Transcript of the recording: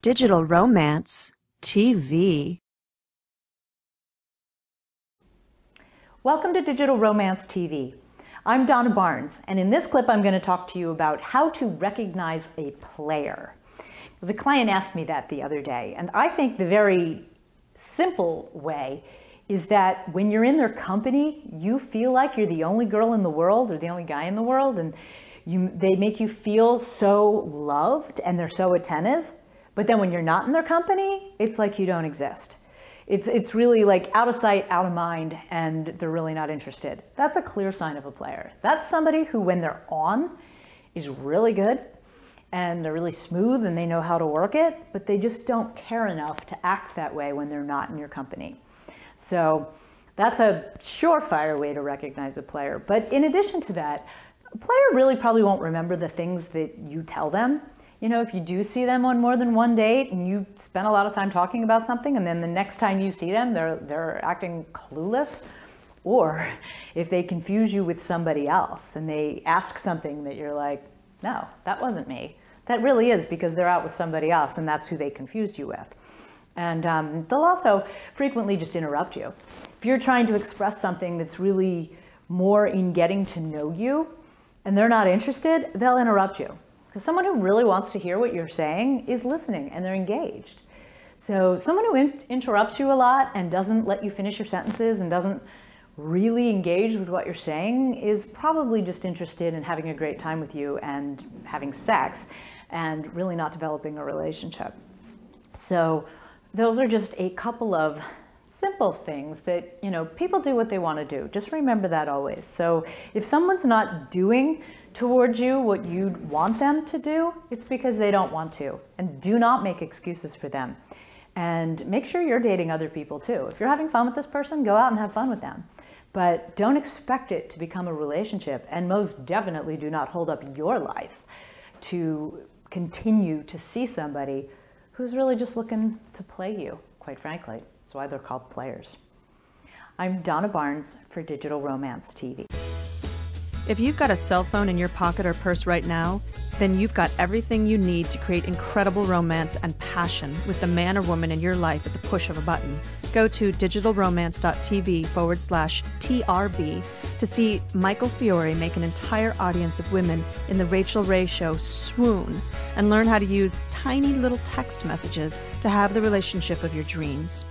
Digital Romance TV. Welcome to Digital Romance TV. I'm Donna Barnes, and in this clip I'm going to talk to you about how to recognize a player. Because a client asked me that the other day, and I think the very simple way is that when you're in their company, you feel like you're the only girl in the world or the only guy in the world, and they make you feel so loved and they're so attentive. But then when you're not in their company, it's like you don't exist. It's really like out of sight, out of mind, and they're really not interested. That's a clear sign of a player. That's somebody who, when they're on, is really good and they're really smooth and they know how to work it, but they just don't care enough to act that way when they're not in your company. So that's a surefire way to recognize a player. But in addition to that, a player really probably won't remember the things that you tell them. You know, if you do see them on more than one date and you spend a lot of time talking about something and then the next time you see them, they're acting clueless, or if they confuse you with somebody else and they ask something that you're like, no, that wasn't me. That really is because they're out with somebody else and that's who they confused you with. And they'll also frequently just interrupt you. If you're trying to express something that's really more in getting to know you and they're not interested, they'll interrupt you. Because someone who really wants to hear what you're saying is listening and they're engaged. So someone who interrupts you a lot and doesn't let you finish your sentences and doesn't really engage with what you're saying is probably just interested in having a great time with you and having sex and really not developing a relationship. So those are just a couple of simple things that, you know, people do what they want to do. Just remember that always. So if someone's not doing towards you what you'd want them to do, it's because they don't want to. And do not make excuses for them. And make sure you're dating other people too. If you're having fun with this person, go out and have fun with them. But don't expect it to become a relationship. And most definitely do not hold up your life to continue to see somebody who's really just looking to play you, quite frankly. That's why they're called players. I'm Donna Barnes for Digital Romance TV. If you've got a cell phone in your pocket or purse right now, then you've got everything you need to create incredible romance and passion with the man or woman in your life at the push of a button. Go to digitalromance.tv/TRB to see Michael Fiore make an entire audience of women in the Rachel Ray Show swoon and learn how to use tiny little text messages to have the relationship of your dreams.